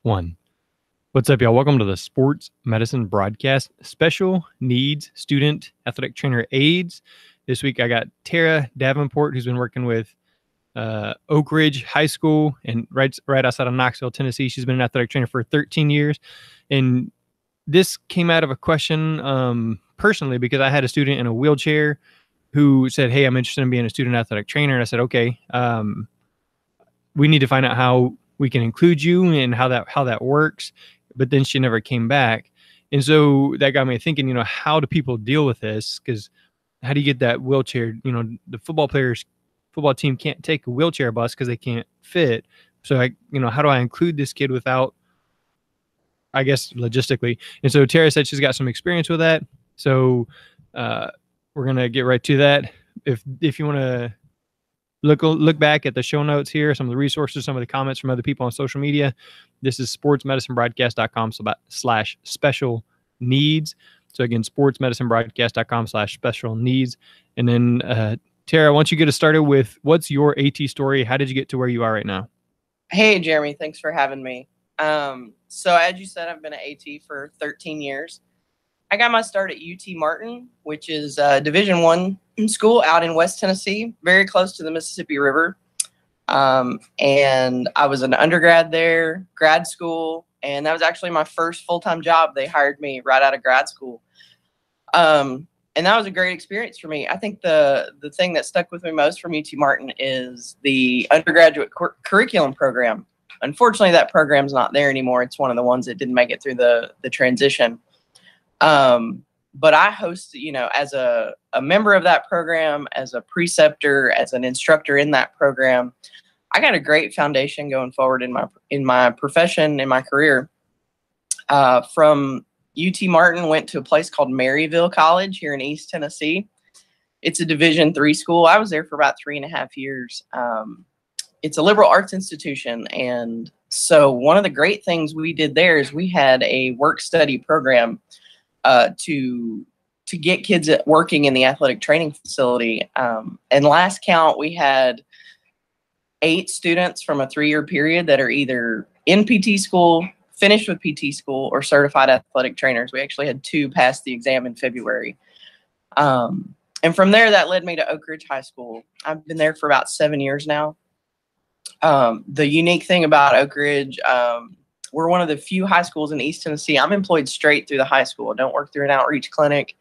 One. What's up, y'all? Welcome to the Sports Medicine Broadcast Special Needs Student Athletic Trainer Aids. This week I got Terra Davenport, who's been working with Oak Ridge High School and right outside of Knoxville, Tennessee. She's been an athletic trainer for 13 years. And this came out of a question personally because I had a student in a wheelchair who said, "Hey, I'm interested in being a student athletic trainer." And I said, "Okay, we need to find out how we can include you and how that works." But then she never came back. And so that got me thinking, how do people deal with this? Because how do you get that wheelchair? The football team can't take a wheelchair bus because they can't fit. So how do I include this kid without, I guess, logistically? And so Tara said she's got some experience with that. So we're going to get right to that. If you want to look back at the show notes here, some of the resources, some of the comments from other people on social media. This is sportsmedicinebroadcast.com/special needs. So again, sportsmedicinebroadcast.com/special needs. And then Tara, once you get us started with what's your AT story, how did you get to where you are right now? Hey, Jeremy, thanks for having me. So as you said, I've been at AT for 13 years. I got my start at UT Martin, which is a Division I school out in West Tennessee, very close to the Mississippi River. And I was an undergrad there, grad school, and that was actually my first full-time job. They hired me right out of grad school. And that was a great experience for me. I think the thing that stuck with me most from UT Martin is the undergraduate curriculum program. Unfortunately, that program's not there anymore. It's one of the ones that didn't make it through the transition. But I host, as a member of that program, as a preceptor, as an instructor in that program, I got a great foundation going forward in my profession, in my career. From UT Martin, went to a place called Maryville College here in East Tennessee. It's a Division III school. I was there for about 3.5 years. It's a liberal arts institution. And so one of the great things we did there is we had a work-study program to get kids working in the athletic training facility. And last count, we had 8 students from a 3-year period that are either in PT school, finished with PT school, or certified athletic trainers. We actually had 2 pass the exam in February. And from there, that led me to Oak Ridge High School. I've been there for about 7 years now. The unique thing about Oak Ridge, we're one of the few high schools in East Tennessee. I'm employed straight through the high school. I don't work through an outreach clinic.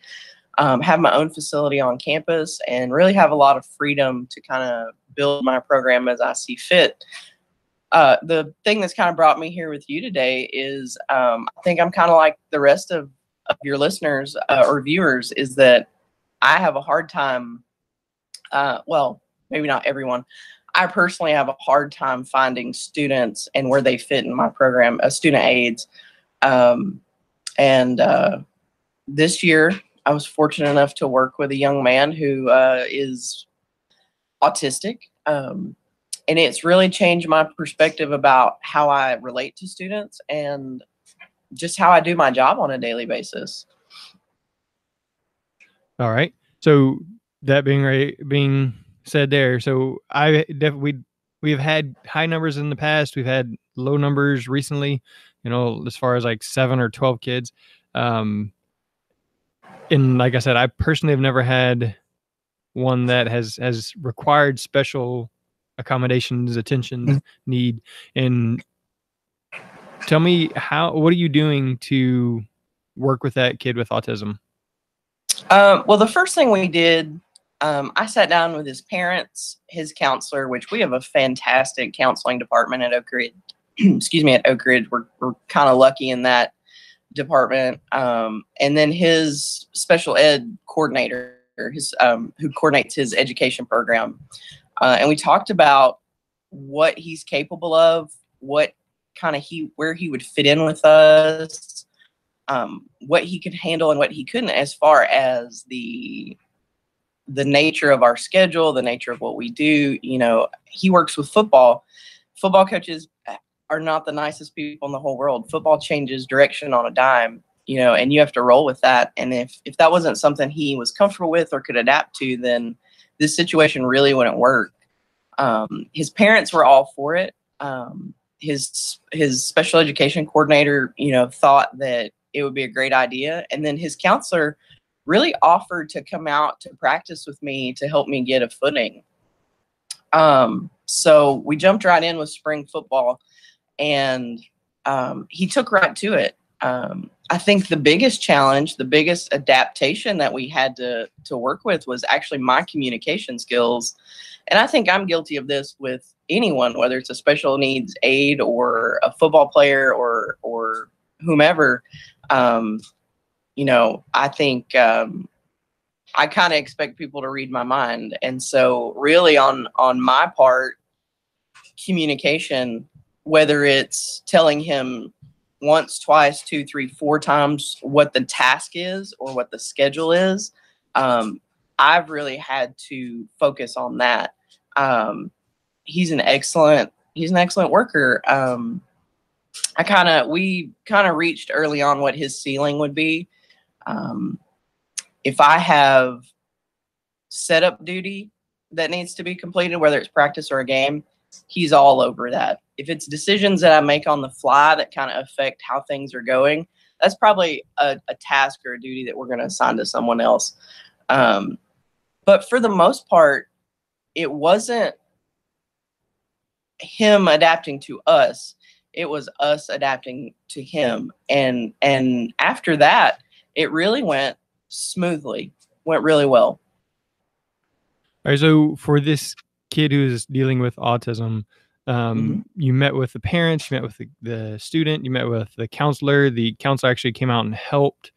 Have my own facility on campus and really have a lot of freedom to kind of build my program as I see fit. The thing that's kind of brought me here with you today is I think I'm kind of like the rest of your listeners or viewers, is that I have a hard time, well, maybe not everyone. I personally have a hard time finding students and where they fit in my program, student aids. This year, I was fortunate enough to work with a young man who is autistic. And it's really changed my perspective about how I relate to students and just how I do my job on a daily basis. All right. So that being said there, so we've had high numbers in the past. We've had low numbers recently, as far as like 7 or 12 kids. And like I said, I personally have never had one that has required special accommodations, attention, need. And tell me, what are you doing to work with that kid with autism? Well, the first thing we did, I sat down with his parents, his counselor, which we have a fantastic counseling department at Oak Ridge. Excuse me, at Oak Ridge. We're kind of lucky in that department. And then his special ed coordinator, who coordinates his education program. And we talked about what he's capable of, what kind of where he would fit in with us, what he could handle and what he couldn't, as far as the nature of our schedule, the nature of what we do. He works with football. Football coaches are not the nicest people in the whole world. Football changes direction on a dime, and you have to roll with that. And if that wasn't something he was comfortable with or could adapt to, then this situation really wouldn't work. His parents were all for it. his special education coordinator, thought that it would be a great idea. And then his counselor really offered to come out to practice with me to help me get a footing. So we jumped right in with spring football, and he took right to it. I think the biggest challenge, the biggest adaptation that we had to work with was actually my communication skills. And I think I'm guilty of this with anyone, whether it's a special needs aide or a football player or whomever. I think I kind of expect people to read my mind. And so really on my part, communication, whether it's telling him once, twice, 2, 3, 4 times what the task is or what the schedule is, I've really had to focus on that. He's an excellent worker. We kind of reached early on what his ceiling would be. If I have setup duty that needs to be completed, whether it's practice or a game, he's all over that. If it's decisions that I make on the fly that kind of affect how things are going, that's probably a task or a duty that we're going to assign to someone else. But for the most part, it wasn't him adapting to us. It was us adapting to him. And after that, it really went smoothly, went really well. All right. So for this kid who's dealing with autism, you met with the parents, you met with the student, you met with the counselor. The counselor actually came out and helped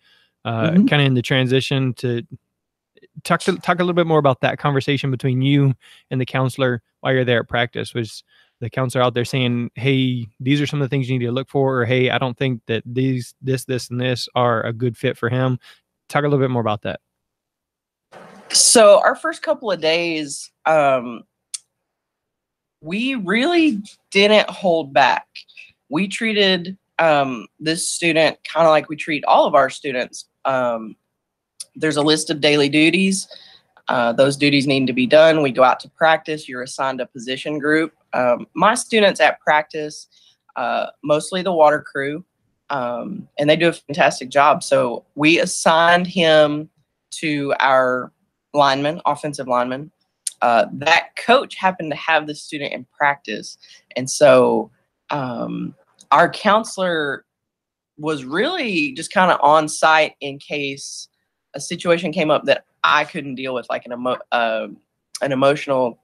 kind of in the transition. To talk a little bit more about that conversation between you and the counselor while you're there at practice. Was the counselor out there saying, hey, these are some of the things you need to look for, or hey, I don't think that this, and this are a good fit for him? Talk a little bit more about that. So our first couple of days, we really didn't hold back. We treated this student kind of like we treat all of our students. There's a list of daily duties. Those duties need to be done. We go out to practice. You're assigned a position group. My students at practice, mostly the water crew, and they do a fantastic job. So we assigned him to our lineman, offensive lineman. That coach happened to have the student in practice. And so our counselor was really just kind of on site in case a situation came up that I couldn't deal with, like an emotional,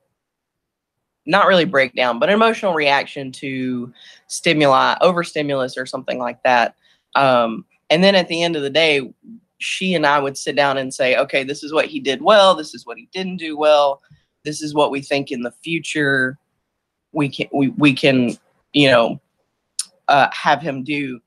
not really breakdown, but an emotional reaction to stimuli, overstimulus or something like that. And then at the end of the day, she and I would sit down and say, okay, this is what he did well. This is what he didn't do well. This is what we think in the future we can have him do.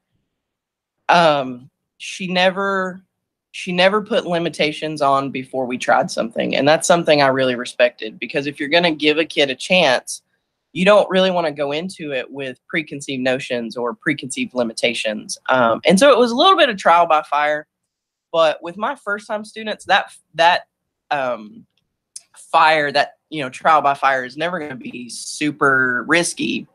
She never put limitations on before we tried something. And that's something I really respected, because if you're going to give a kid a chance, you don't really want to go into it with preconceived notions or preconceived limitations. And so it was a little bit of trial by fire. But with my first time students, that fire, that trial by fire is never going to be super risky.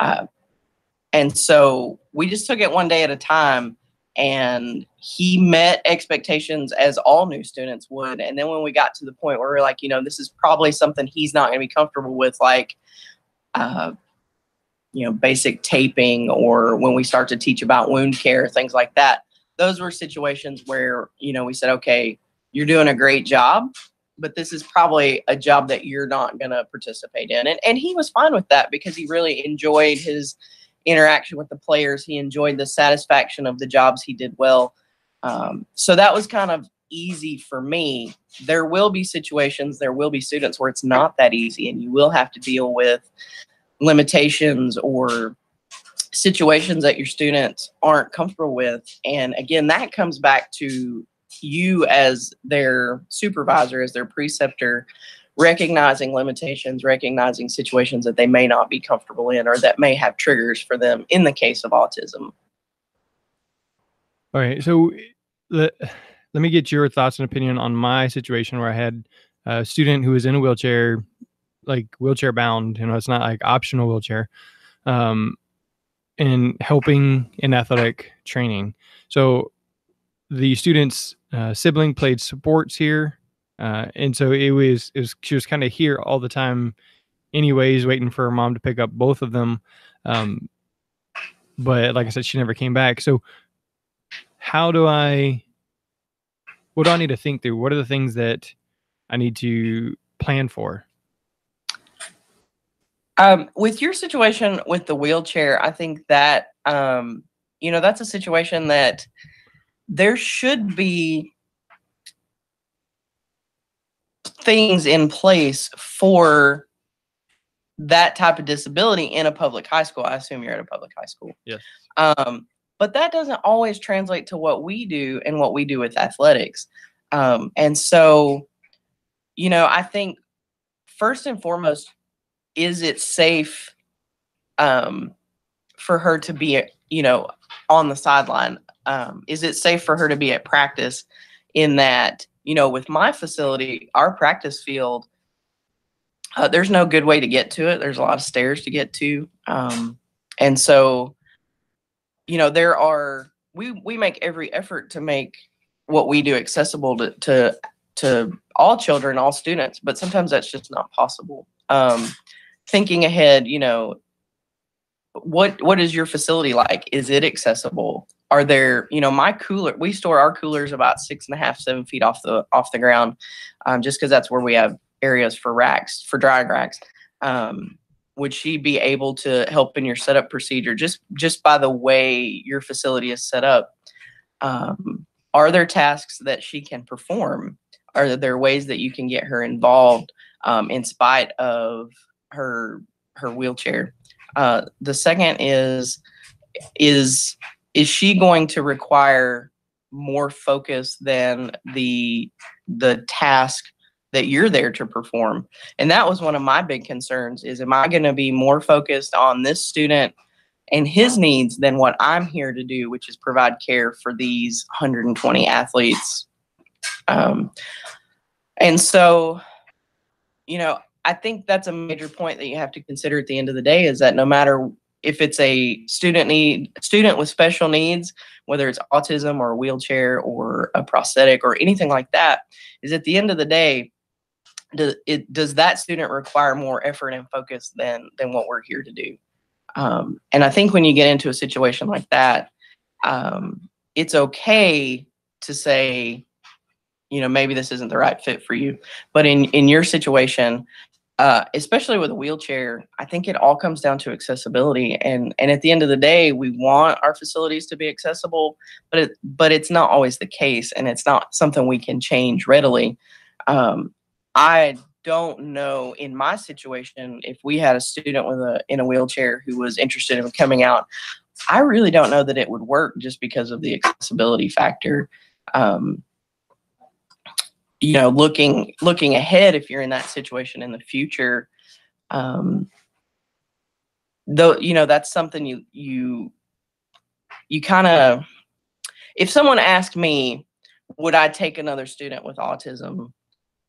And so we just took it one day at a time, and he met expectations as all new students would. And then when we got to the point where we're like, this is probably something he's not going to be comfortable with, like, basic taping, or when we start to teach about wound care, things like that. Those were situations where, we said, okay, you're doing a great job, but this is probably a job that you're not going to participate in. And he was fine with that, because he really enjoyed his interaction with the players. He enjoyed the satisfaction of the jobs he did well. So that was kind of easy for me. There will be situations, there will be students where it's not that easy, and you will have to deal with limitations or situations that your students aren't comfortable with. And again, that comes back to you as their supervisor, as their preceptor, recognizing limitations, recognizing situations that they may not be comfortable in, or that may have triggers for them in the case of autism. All right. So let me get your thoughts and opinion on my situation, where I had a student who was in a wheelchair, like wheelchair bound, it's not like optional wheelchair. and helping in athletic training. So the student's sibling played sports here, and so it was she was kind of here all the time, anyways, waiting for her mom to pick up both of them. But like I said, she never came back. So what do I need to think through? What are the things that I need to plan for? With your situation with the wheelchair, I think that, that's a situation that there should be things in place for that type of disability in a public high school. I assume you're at a public high school. Yes. But that doesn't always translate to what we do and what we do with athletics. And so, I think first and foremost, is it safe for her to be, on the sideline? Is it safe for her to be at practice in that, with my facility, our practice field, there's no good way to get to it. There's a lot of stairs to get to. And so, we make every effort to make what we do accessible to all children, all students, but sometimes that's just not possible. Thinking ahead, what is your facility like? Is it accessible? Are there, my cooler, we store our coolers about 6.5, 7 feet off the ground, just because that's where we have areas for racks, for drying racks. Would she be able to help in your setup procedure just by the way your facility is set up? Are there tasks that she can perform? Are there ways that you can get her involved in spite of her wheelchair? The second is she going to require more focus than the task that you're there to perform? And that was one of my big concerns, is am I going to be more focused on this student and his needs than what I'm here to do, which is provide care for these 120 athletes? And so, I think that's a major point that you have to consider at the end of the day, is that no matter if it's a student with special needs, whether it's autism or a wheelchair or a prosthetic or anything like that, is at the end of the day, does that student require more effort and focus than what we're here to do? And I think when you get into a situation like that, it's okay to say, maybe this isn't the right fit for you. But in your situation, especially with a wheelchair, I think it all comes down to accessibility. And at the end of the day, we want our facilities to be accessible, but it's not always the case, and it's not something we can change readily. I don't know, in my situation, if we had a student in a wheelchair who was interested in coming out, I really don't know that it would work, just because of the accessibility factor. Looking ahead, if you're in that situation in the future, though, that's something you kind of, if someone asked me, would I take another student with autism?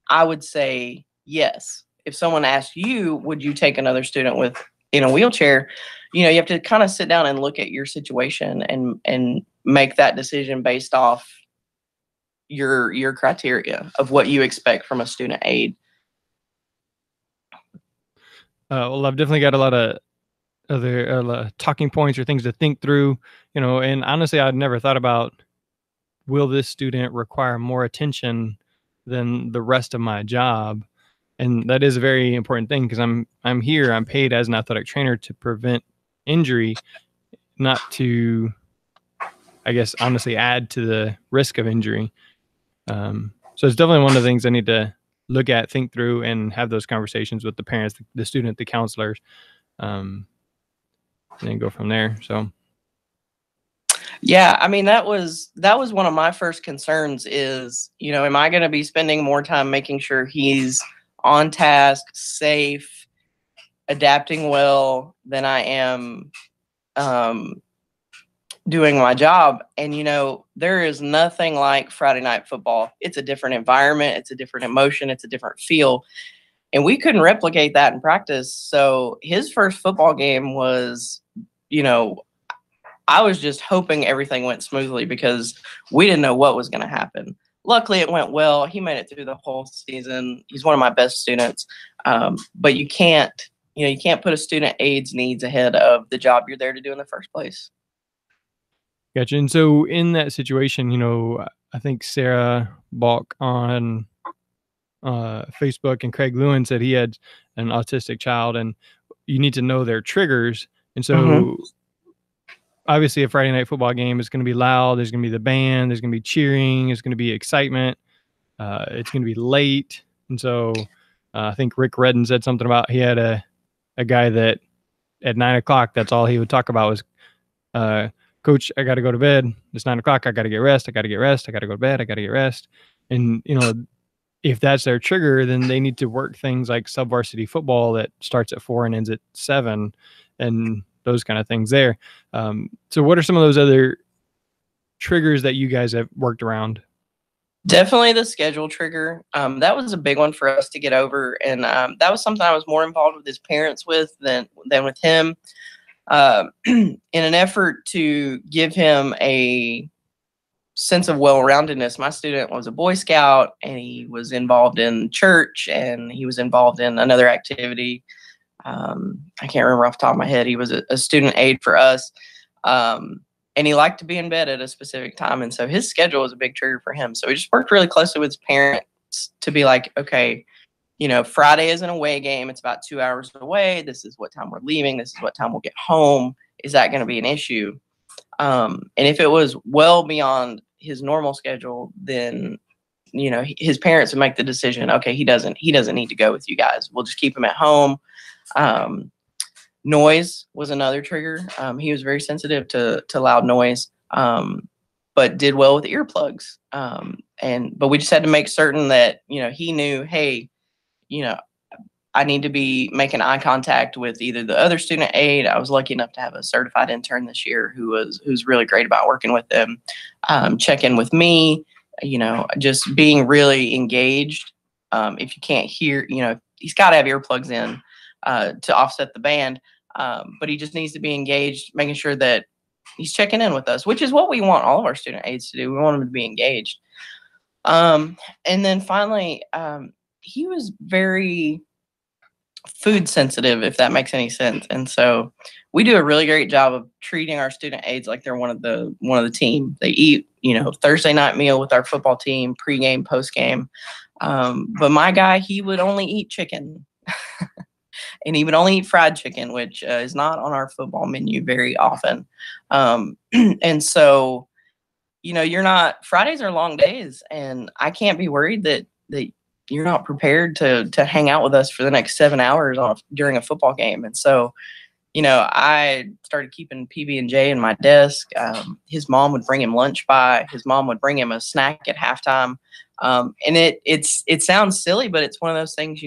I would say yes. If someone asked you, would you take another student in a wheelchair? You have to kind of sit down and look at your situation and make that decision based off your criteria of what you expect from a student aid. Well, I've definitely got a lot of other talking points or things to think through, and honestly, I'd never thought about, will this student require more attention than the rest of my job? And that is a very important thing, because I'm paid as an athletic trainer to prevent injury, not to, I guess, honestly add to the risk of injury. So it's definitely one of the things I need to look at, think through, and have those conversations with the parents, the student, the counselors, and then go from there. So. Yeah, I mean, that was one of my first concerns is, am I going to be spending more time making sure he's on task, safe, adapting well, than I am doing my job? And, there is nothing like Friday night football. It's a different environment. It's a different emotion. It's a different feel. And we couldn't replicate that in practice. So his first football game was, I was just hoping everything went smoothly because we didn't know what was going to happen. Luckily, it went well. He made it through the whole season. He's one of my best students. But you can't put a student aid's needs ahead of the job you're there to do in the first place. Gotcha. And so in that situation, I think Sarah Balk on Facebook and Craig Lewin said he had an autistic child, and you need to know their triggers. And so obviously a Friday night football game is going to be loud. There's going to be the band. There's going to be cheering. There's going to be excitement. It's going to be late. And so I think Rick Redden said something about he had a guy that at 9:00, that's all he would talk about was, Coach, I got to go to bed. It's 9:00. I got to get rest. I got to get rest. I got to go to bed. I got to get rest. And, if that's their trigger, then they need to work things like sub-varsity football that starts at 4 and ends at 7 and those kind of things there. So what are some of those other triggers that you guys have worked around? Definitely the schedule trigger. That was a big one for us to get over. And that was something I was more involved with his parents with than with him. In an effort to give him a sense of well-roundedness, my student was a Boy Scout, and he was involved in church, and he was involved in another activity. I can't remember off the top of my head. He was a student aide for us. And he liked to be in bed at a specific time. And so his schedule was a big trigger for him. So we just worked really closely with his parents to be like, okay, Friday is an away game. It's about 2 hours away. This is what time we're leaving. This is what time we'll get home. Is that going to be an issue? And if it was well beyond his normal schedule, then, his parents would make the decision, okay, he doesn't need to go with you guys. We'll just keep him at home. Noise was another trigger. He was very sensitive to loud noise, but did well with earplugs. But we just had to make certain that, he knew, hey, I need to be making eye contact with either the other student aide. I was lucky enough to have a certified intern this year who's really great about working with them. Check in with me, just being really engaged. If you can't hear, he's got to have earplugs in to offset the band. But he just needs to be engaged, making sure that he's checking in with us, which is what we want all of our student aides to do. We want them to be engaged. And then finally, he was very food sensitive, if that makes any sense. And so we do a really great job of treating our student aides like they're one of the team. They eat, Thursday night meal with our football team, pregame, postgame. But my guy, he would only eat chicken. And he would only eat fried chicken, which is not on our football menu very often. And so, Fridays are long days, and I can't be worried that you're not prepared to hang out with us for the next 7 hours during a football game. And so, I started keeping PB&J in my desk. His mom would bring him lunch by. His mom would bring him a snack at halftime. And it sounds silly, but it's one of those things,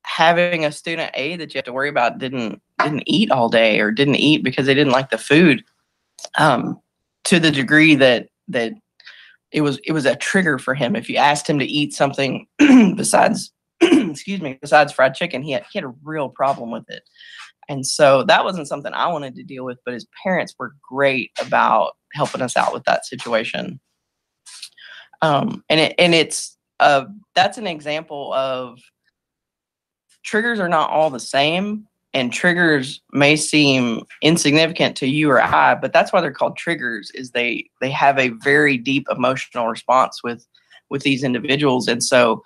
having a student aide that you have to worry about didn't eat all day or didn't eat because they didn't like the food, to the degree that it was a trigger for him. If you asked him to eat something besides fried chicken, he had a real problem with it. And so that wasn't something I wanted to deal with, but his parents were great about helping us out with that situation. That's an example of triggers are not all the same, and triggers may seem insignificant to you or I, but that's why they're called triggers, is they have a very deep emotional response with these individuals. And so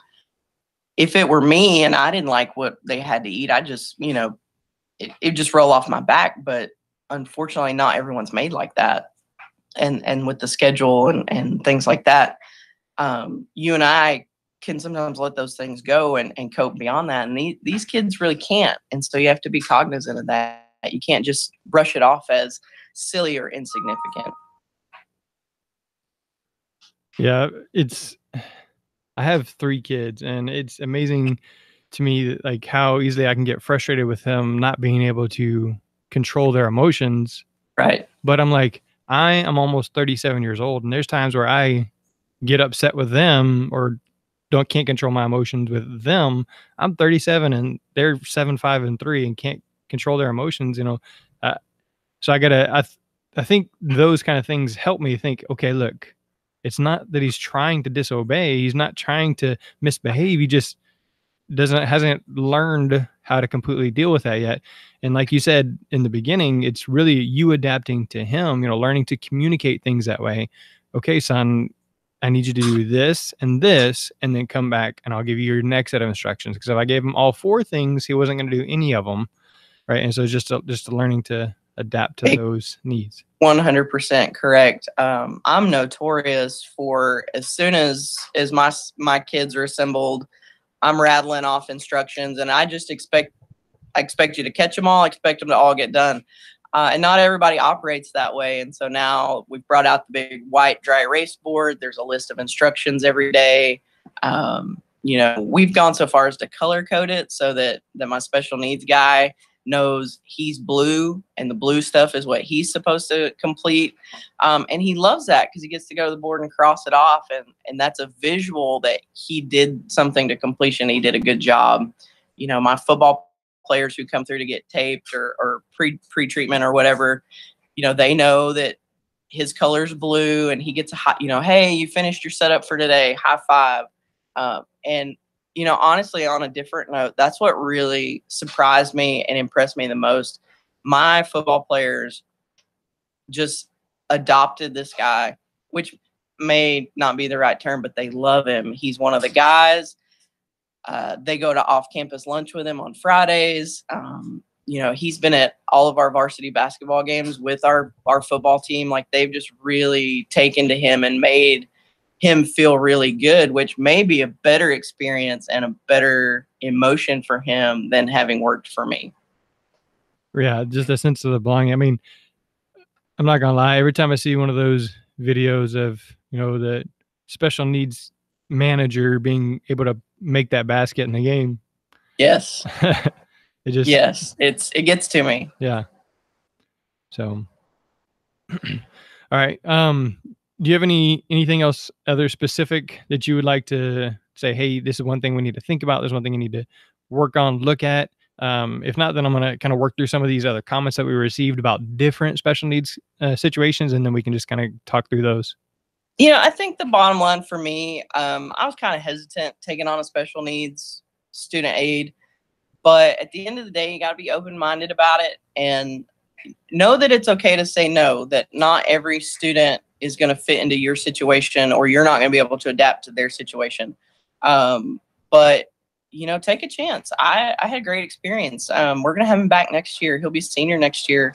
if it were me and I didn't like what they had to eat, I just, it just roll off my back. But unfortunately, not everyone's made like that. And with the schedule and things like that, you and I can sometimes let those things go and cope beyond that. And these kids really can't. And so you have to be cognizant of that. You can't just brush it off as silly or insignificant. Yeah, I have 3 kids, and it's amazing to me, like, how easily I can get frustrated with them not being able to control their emotions. Right. But I'm like, I am almost 37 years old, and there's times where I get upset with them or can't control my emotions with them. I'm 37 and they're 7, 5, and 3 and can't control their emotions, So I think those kind of things help me think, okay, look, it's not that he's trying to disobey. He's not trying to misbehave. He just hasn't learned how to completely deal with that yet. And like you said in the beginning, it's really you adapting to him, learning to communicate things that way. Okay, son, I need you to do this, and then come back and I'll give you your next set of instructions. Because if I gave him all 4 things, he wasn't going to do any of them. Right. And so it's just learning to adapt to those needs. 100% correct. I'm notorious for, as soon as my kids are assembled, I'm rattling off instructions, and I expect you to catch them all. I expect them to all get done. And not everybody operates that way. And so now we've brought out the big white dry erase board. There's a list of instructions every day. We've gone so far as to color code it so that my special needs guy knows he's blue, and the blue stuff is what he's supposed to complete. And he loves that because he gets to go to the board and cross it off. And that's a visual that he did something to completion. He did a good job. My football players who come through to get taped or pre-treatment or whatever, they know that his color's blue, and he gets a hot, hey, you finished your setup for today, high five. And honestly, on a different note, that's what really surprised me and impressed me the most. My football players just adopted this guy, which may not be the right term, but they love him. He's one of the guys. They go to off-campus lunch with him on Fridays. He's been at all of our varsity basketball games with our football team. Like, they've just really taken to him and made him feel really good, which may be a better experience and a better emotion for him than having worked for me. Yeah, just a sense of the belonging. I mean, I'm not gonna lie, every time I see one of those videos of, the special needs manager being able to make that basket in the game. Yes. It gets to me. Yeah. So all right. Do you have anything else other specific that you would like to say, hey, this is one thing we need to think about, there's one thing you need to work on, look at? If not, then I'm going to kind of work through some of these other comments that we received about different special needs situations, and then we can just kind of talk through those. I think the bottom line for me, I was kind of hesitant taking on a special needs student aid, but at the end of the day, you got to be open-minded about it and know that it's okay to say no, that not every student is going to fit into your situation, or you're not going to be able to adapt to their situation. But take a chance. I had a great experience. We're going to have him back next year. He'll be senior next year.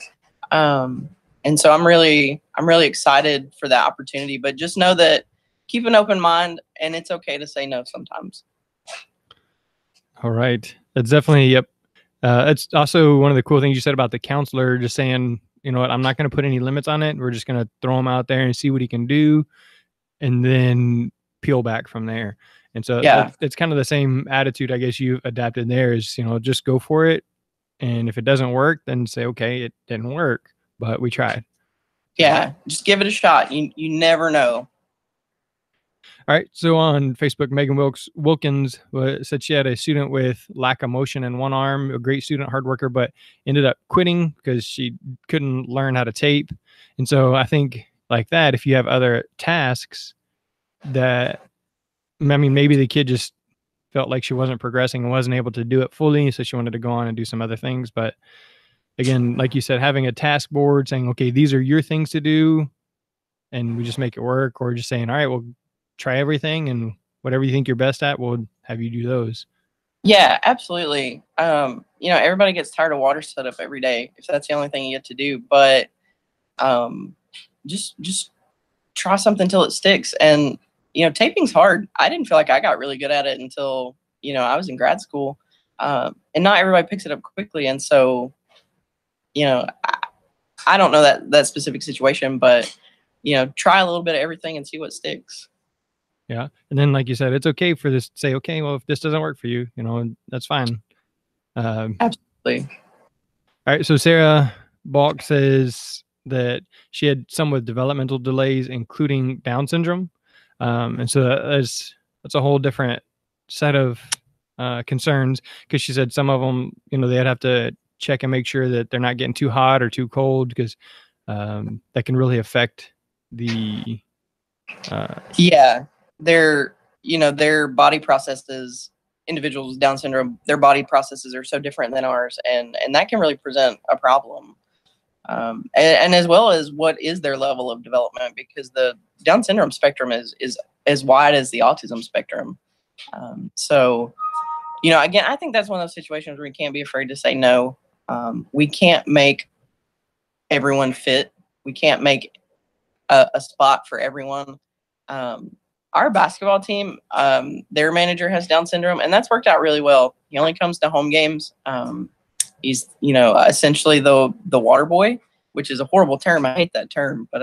And so I'm really excited for that opportunity, but just know that keep an open mind, and it's okay to say no sometimes. All right. That's definitely, yep. It's also one of the cool things you said about the counselor, just saying, you know what, I'm not going to put any limits on it. We're just going to throw him out there and see what he can do, and then peel back from there. And so yeah, it's kind of the same attitude, I guess, you've adapted there is, just go for it. And if it doesn't work, then say, okay, it didn't work, but we tried. Yeah, just give it a shot. You never know. All right. So on Facebook, Megan Wilkins said she had a student with lack of motion in one arm, a great student, hard worker, but ended up quitting because she couldn't learn how to tape. And so I think like that, if you have other tasks that, I mean, maybe the kid just felt like she wasn't progressing and wasn't able to do it fully, so she wanted to go on and do some other things. But again, like you said, having a task board saying, okay, these are your things to do, and we just make it work, or just saying, all right, well, try everything, and whatever you think you're best at, we'll have you do those. Yeah, absolutely. Everybody gets tired of water setup every day if that's the only thing you get to do, but just try something till it sticks. And taping's hard. I didn't feel like I got really good at it until I was in grad school, and not everybody picks it up quickly. And so I don't know that specific situation, but try a little bit of everything and see what sticks. Yeah. And then, like you said, it's okay for this to say, okay, well, if this doesn't work for you, that's fine. Absolutely. All right. So Sarah Balk says that she had some with developmental delays, including Down syndrome. And so that's a whole different set of concerns, because she said some of them, they'd have to check and make sure that they're not getting too hot or too cold, because that can really affect the yeah, their body processes, individuals with Down syndrome, their body processes are so different than ours, and that can really present a problem. And as well as what is their level of development, because the Down syndrome spectrum is as wide as the autism spectrum. So, again, I think that's one of those situations where we can't be afraid to say no. We can't make everyone fit. We can't make a spot for everyone. Our basketball team, their manager has Down syndrome, and that's worked out really well. He only comes to home games. He's, essentially the water boy, which is a horrible term. I hate that term, but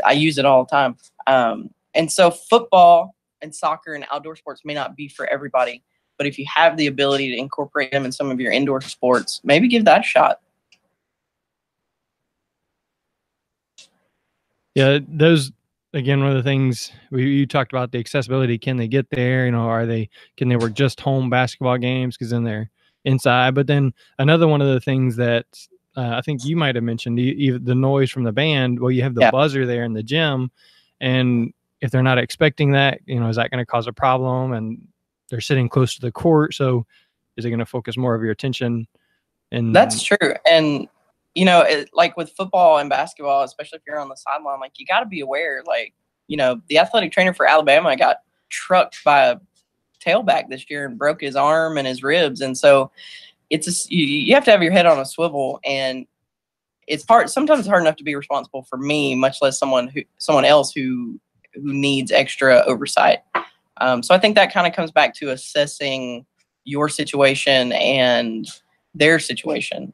I use it all the time. And so football and soccer and outdoor sports may not be for everybody, but if you have the ability to incorporate them in some of your indoor sports, maybe give that a shot. Yeah, those, again, one of the things you talked about, the accessibility. Can they get there? Can they work just home basketball games? Because then they're inside. But then another one of the things that I think you might have mentioned, the noise from the band. Well, you have the buzzer there in the gym, and if they're not expecting that, is that going to cause a problem? And they're sitting close to the court, so is it going to focus more of your attention? And that's true. And like with football and basketball, especially if you're on the sideline, like you got to be aware. Like, the athletic trainer for Alabama got trucked by a tailback this year and broke his arm and his ribs, and so you have to have your head on a swivel, and sometimes it's hard enough to be responsible for me, much less someone else who needs extra oversight. So I think that kind of comes back to assessing your situation and their situation.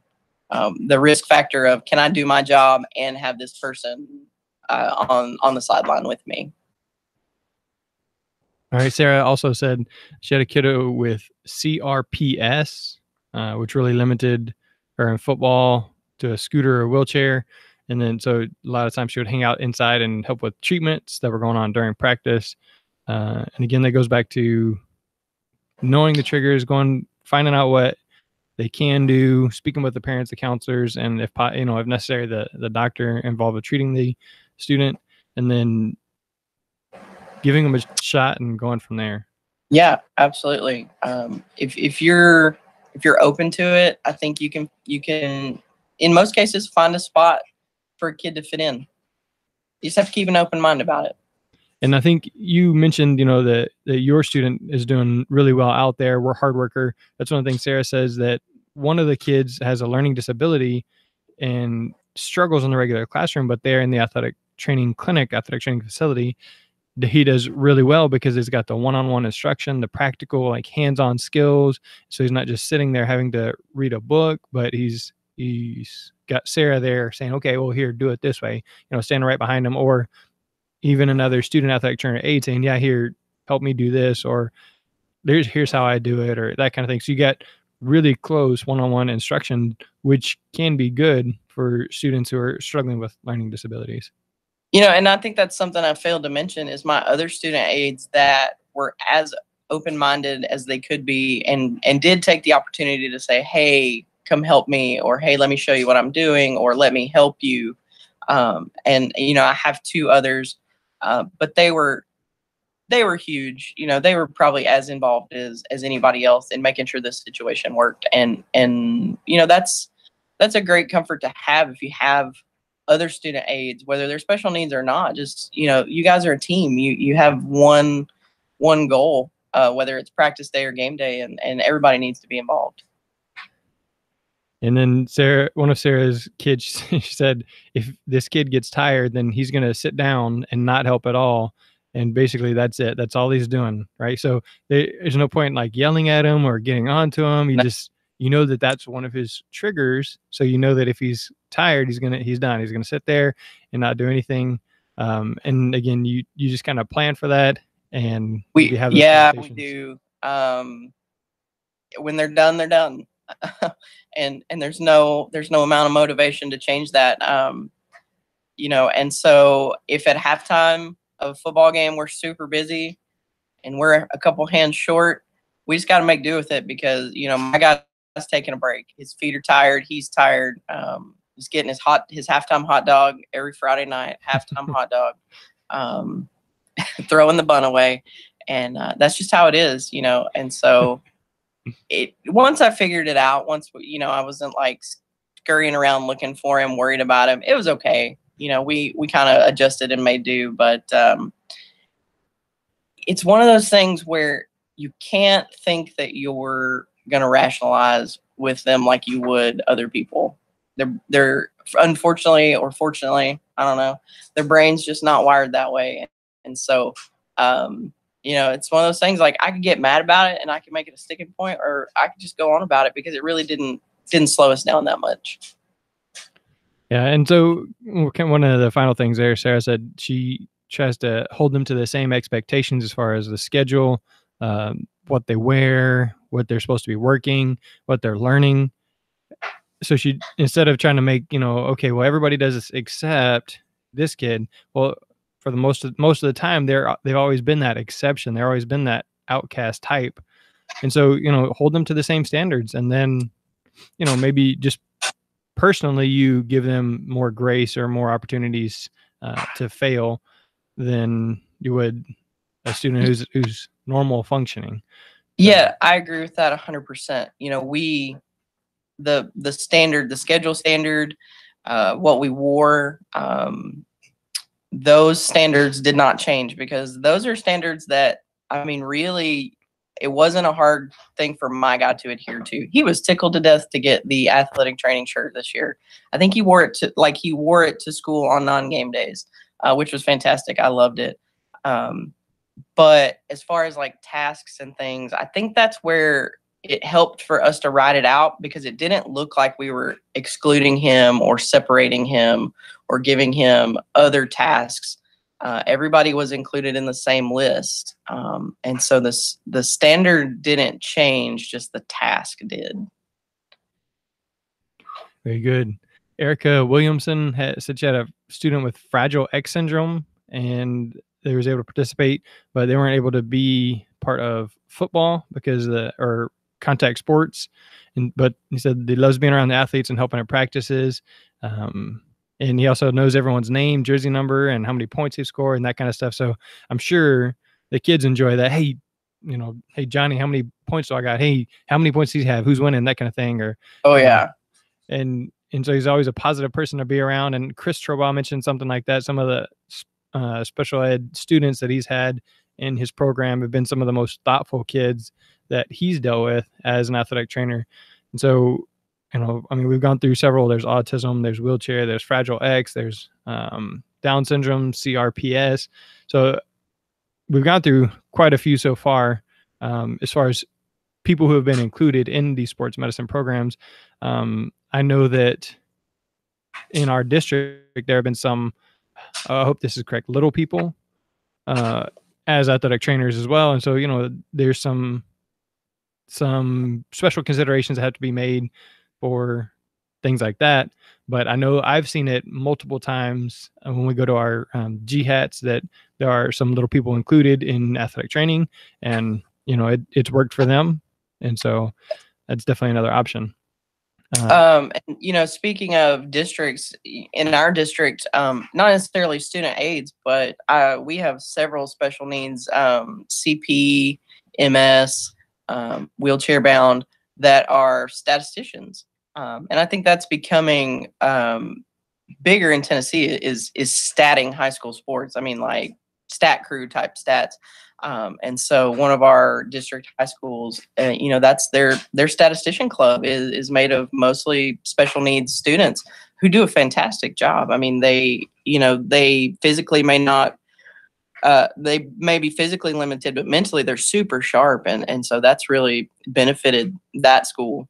The risk factor of, can I do my job and have this person on the sideline with me? All right. Sarah also said she had a kiddo with CRPS, which really limited her in football to a scooter or wheelchair. And then, so a lot of times she would hang out inside and help with treatments that were going on during practice. And again, that goes back to knowing the triggers, finding out what they can do, speaking with the parents, the counselors, and if necessary, the doctor involved with treating the student, and then giving them a shot and going from there. Yeah, absolutely. If you're open to it, I think you can in most cases find a spot for a kid to fit in. You just have to keep an open mind about it. And I think you mentioned, that your student is doing really well out there. We're a hard worker. That's one of the things Sarah says, that one of the kids has a learning disability and struggles in the regular classroom, but there in the athletic training facility, he does really well because he's got the one-on-one instruction, the practical, like hands-on skills. So he's not just sitting there having to read a book, but he's got Sarah there saying, okay, well, here, do it this way, standing right behind him, or even another student athletic trainer aide saying, yeah, here, help me do this, or here's how I do it, or that kind of thing. So you get really close one-on-one instruction, which can be good for students who are struggling with learning disabilities. And I think that's something I failed to mention is my other student aides that were as open-minded as they could be, and did take the opportunity to say, hey, come help me, or hey, let me show you what I'm doing, or let me help you. And I have two others, but they were huge. They were probably as involved as anybody else in making sure this situation worked. And that's a great comfort to have if you have other student aides, whether they're special needs or not. Just, you guys are a team. You have one goal, whether it's practice day or game day, and everybody needs to be involved. And then one of Sarah's kids, she said, if this kid gets tired, then he's going to sit down and not help at all. And basically that's it. That's all he's doing. Right. So there's no point in like yelling at him or getting on to him. You know that that's one of his triggers. So you know that if he's tired, he's done. He's going to sit there and not do anything. And again, you just kind of plan for that. And we do. When they're done, they're done. and there's no amount of motivation to change that. And so if at halftime of a football game we're super busy and we're a couple hands short, we just got to make do with it, because my guy's taking a break. His feet are tired. He's tired. He's getting his halftime hot dog every Friday night, halftime hot dog, throwing the bun away. And that's just how it is, you know. And so once I figured it out, I wasn't like scurrying around looking for him, worried about him, it was okay. You know, we kind of adjusted and made do. But it's one of those things where you can't think that you're going to rationalize with them like you would other people. They're unfortunately or fortunately, I don't know, their brain's just not wired that way. And so, it's one of those things, like, I could get mad about it and I could make it a sticking point, or I could just go on about it because it really didn't slow us down that much. Yeah. And so one of the final things there, Sarah said she tries to hold them to the same expectations as far as the schedule, what they wear, what they're supposed to be working, what they're learning. So she, instead of trying to make, okay, well, everybody does this except this kid. Well, for the most of the time, they've always been that exception. They've always been that outcast type. And so, hold them to the same standards. And then, maybe just personally, you give them more grace or more opportunities to fail than you would a student who's normal functioning. Yeah, I agree with that 100%. The standard, the schedule standard, what we wore, those standards did not change, because those are standards that, really, it wasn't a hard thing for my guy to adhere to. He was tickled to death to get the athletic training shirt this year. I think he wore it to school on non-game days, which was fantastic. I loved it. But as far as like tasks and things, I think that's where it helped for us to write it out, because it didn't look like we were excluding him or separating him or giving him other tasks. Everybody was included in the same list. And so the standard didn't change, just the task did. Very good. Erica Williamson said she had a student with Fragile X syndrome, and they was able to participate, but they weren't able to be part of football because or contact sports. But he said he loves being around the athletes and helping at practices. And he also knows everyone's name, jersey number, and how many points they score and that kind of stuff. So I'm sure the kids enjoy that. Hey, hey, Johnny, how many points do I got? Hey, how many points do you have? Who's winning? That kind of thing. Or, oh, yeah. And so he's always a positive person to be around. And Chris Trobaugh mentioned something like that. Some of the special ed students that he's had in his program have been some of the most thoughtful kids that he's dealt with as an athletic trainer. And so, we've gone through several. There's autism, there's wheelchair, there's Fragile X, there's Down syndrome, CRPS. So we've gone through quite a few so far as far as people who have been included in these sports medicine programs. I know that in our district, there have been some, I hope this is correct, little people as athletic trainers as well. And so, there's some special considerations that have to be made for things like that. But I know I've seen it multiple times when we go to our GHATs that there are some little people included in athletic training, and, it's worked for them. And so that's definitely another option. Speaking of districts, in our district, not necessarily student aides, but we have several special needs, CP, MS, wheelchair bound, that are statisticians. And I think that's becoming bigger in Tennessee, is statting high school sports. Like stat crew type stats. And so one of our district high schools, that's their statistician club is made of mostly special needs students who do a fantastic job. They physically may not, they may be physically limited, but mentally they're super sharp. And so that's really benefited that school.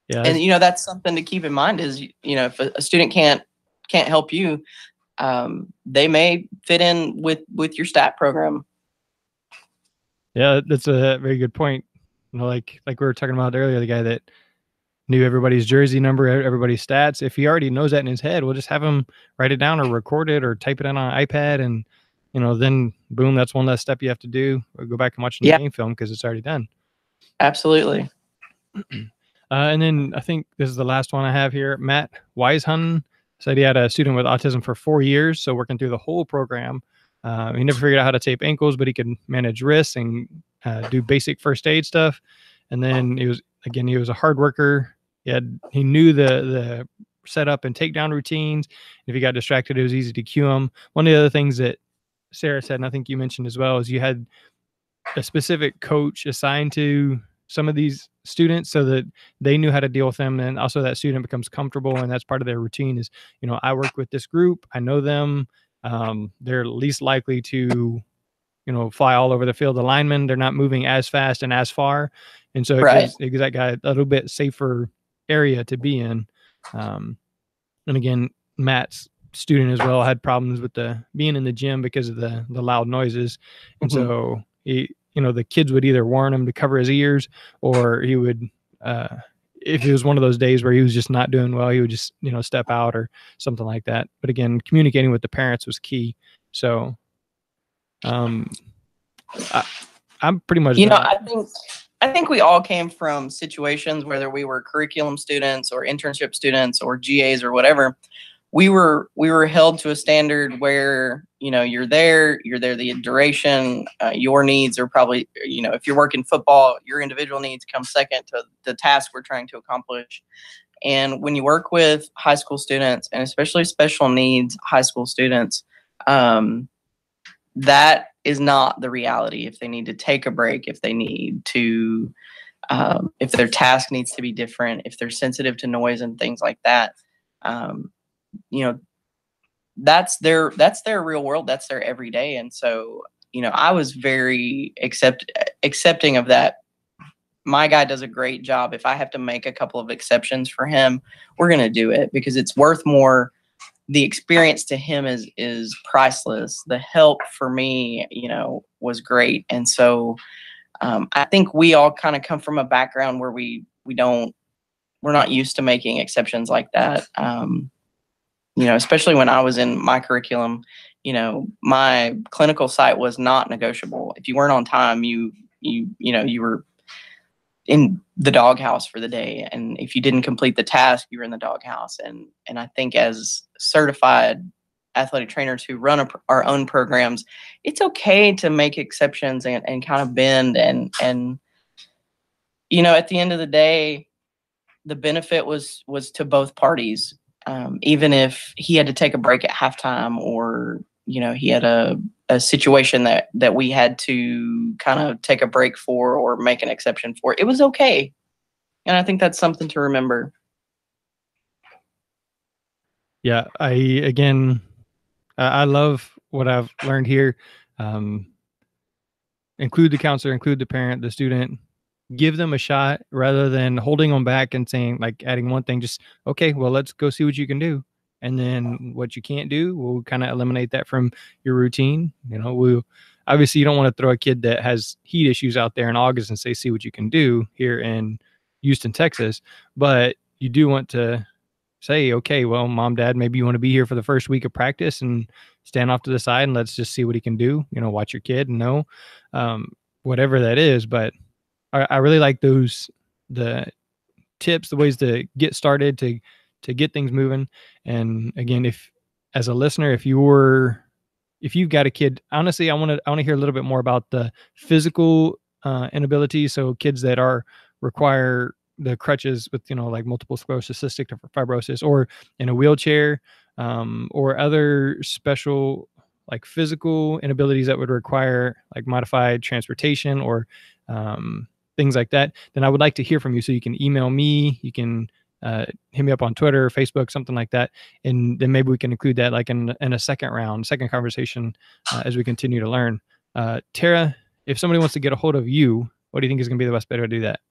Yeah. And, that's something to keep in mind is, if a student can't help you, they may fit in with your stat program. Yeah, that's a very good point. Like we were talking about earlier, the guy that knew everybody's jersey number, everybody's stats. If he already knows that in his head, we'll just have him write it down or record it or type it in on an iPad, and then boom, that's one less step you have to do, or go back and watch the game film because it's already done. Absolutely. And then I think this is the last one I have here. Matt Weishun said he had a student with autism for 4 years, so working through the whole program. He never figured out how to tape ankles, but he could manage wrists and do basic first aid stuff. And then he was a hard worker. He knew the setup and takedown routines. If he got distracted, it was easy to cue him. One of the other things that Sarah said, and I think you mentioned as well, is you had a specific coach assigned to some of these students so that they knew how to deal with them, and also that student becomes comfortable, and that's part of their routine is, I work with this group, I know them. They're least likely to fly all over the field. The linemen, they're not moving as fast and as far, and so Right. it gives that guy a little bit safer area to be in. And again, Matt's student as well had problems with the being in the gym because of the loud noises, and so the kids would either warn him to cover his ears, or he would, if it was one of those days where he was just not doing well, he would just step out or something like that. But again, communicating with the parents was key. So, I'm pretty much done. I think we all came from situations, whether we were curriculum students or internship students or GAs or whatever. We were held to a standard where you're there the duration. Your needs are probably, if you're working football, your individual needs come second to the task we're trying to accomplish. And when you work with high school students, and especially special needs high school students, that is not the reality. If they need to take a break, if they need to, if their task needs to be different, if they're sensitive to noise and things like that, that's their real world. That's their everyday. And so, I was very accepting of that. My guy does a great job. If I have to make a couple of exceptions for him, we're going to do it because it's worth more. The experience to him is priceless. The help for me, was great. And so, I think we all kind of come from a background where we're not used to making exceptions like that. Especially when I was in my curriculum, my clinical site was not negotiable. If you weren't on time, you were in the doghouse for the day. And if you didn't complete the task, you were in the doghouse. And I think as certified athletic trainers who run our own programs, it's okay to make exceptions and kind of bend. And at the end of the day, the benefit was to both parties. Even if he had to take a break at halftime, or he had a situation that we had to kind of take a break for or make an exception for, it was okay. And I think that's something to remember. Yeah, I love what I've learned here. Include the counselor, include the parent, the student, give them a shot rather than holding them back and saying, like, adding one thing, just, okay, well, let's go see what you can do. And then what you can't do, we'll kind of eliminate that from your routine. Obviously you don't want to throw a kid that has heat issues out there in August and say, see what you can do here in Houston, Texas. But you do want to say, okay, well, mom, dad, maybe you want to be here for the first week of practice and stand off to the side and let's just see what he can do. Watch your kid and know, whatever that is. But I really like the tips, the ways to get started, to get things moving. And again, if as a listener, if you've got a kid, honestly, I want to hear a little bit more about the physical inabilities. So kids that require the crutches with, like multiple sclerosis, cystic fibrosis, or in a wheelchair, or other special like physical inabilities that would require like modified transportation or things like that, then I would like to hear from you. So you can email me, you can hit me up on Twitter, Facebook, something like that. And then maybe we can include that like in a second conversation as we continue to learn. Terra, if somebody wants to get a hold of you, what do you think is going to be the best way to do that?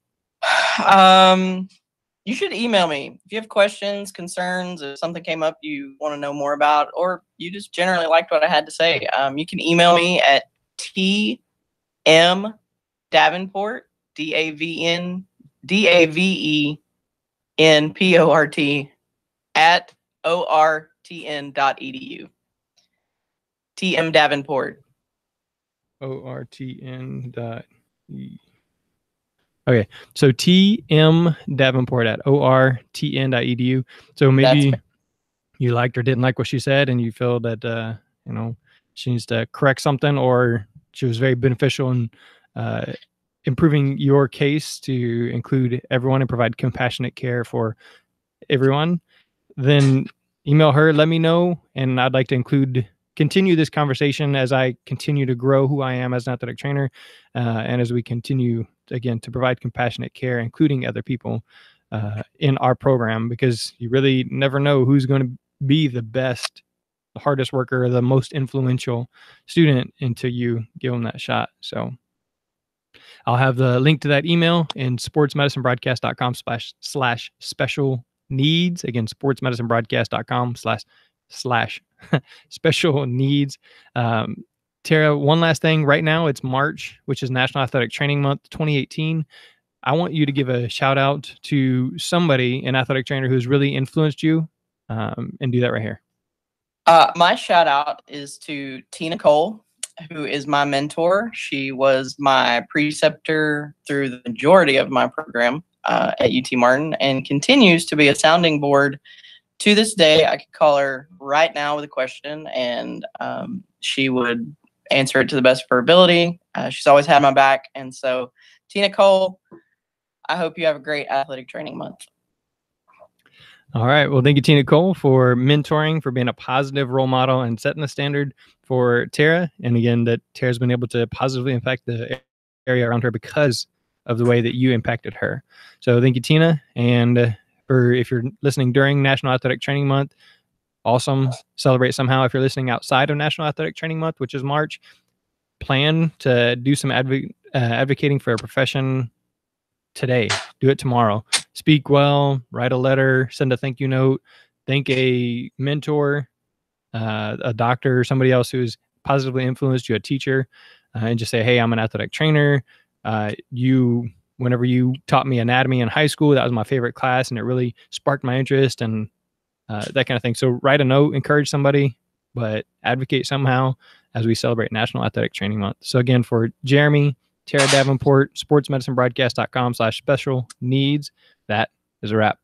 You should email me if you have questions, concerns, if something came up you want to know more about, or you just generally liked what I had to say. You can email me at tmdavenport, DAVENPORT at ortn.edu. TM Davenport. ORTN. Okay. So TM Davenport at ortn.edu. So maybe you liked or didn't like what she said, and you feel that, she needs to correct something, or she was very beneficial in improving your case to include everyone and provide compassionate care for everyone, then email her, let me know, and I'd like to continue this conversation as I continue to grow who I am as an athletic trainer, and as we continue again to provide compassionate care, including other people in our program, because you really never know who's going to be the best, the hardest worker, the most influential student until you give them that shot. So I'll have the link to that email in sportsmedicinebroadcast.com/special needs. Again, sportsmedicinebroadcast.com// special needs. Tara, one last thing. Right now it's March, which is National Athletic Training Month 2018. I want you to give a shout out to somebody, an athletic trainer who's really influenced you, and do that right here. My shout out is to Tina Cole, who is my mentor. She was my preceptor through the majority of my program at UT Martin, and continues to be a sounding board to this day. I could call her right now with a question, and she would answer it to the best of her ability. She's always had my back. And so, Tina Cole, I hope you have a great athletic training month. All right. Well, thank you, Tina Cole, for mentoring, for being a positive role model and setting the standard for Tara. And again, that Tara's been able to positively impact the area around her because of the way that you impacted her. So thank you, Tina. And if you're listening during National Athletic Training Month, awesome. Celebrate somehow. If you're listening outside of National Athletic Training Month, which is March, plan to do some advocating for a profession today. Do it tomorrow. Speak well, write a letter, send a thank you note, thank a mentor, a doctor, somebody else who's positively influenced you, a teacher, and just say, hey, I'm an athletic trainer. Whenever you taught me anatomy in high school, that was my favorite class, and it really sparked my interest, and that kind of thing. So write a note, encourage somebody, but advocate somehow as we celebrate National Athletic Training Month. So again, for Jeremy, Terra Davenport, sportsmedicinebroadcast.com/special needs. That is a wrap.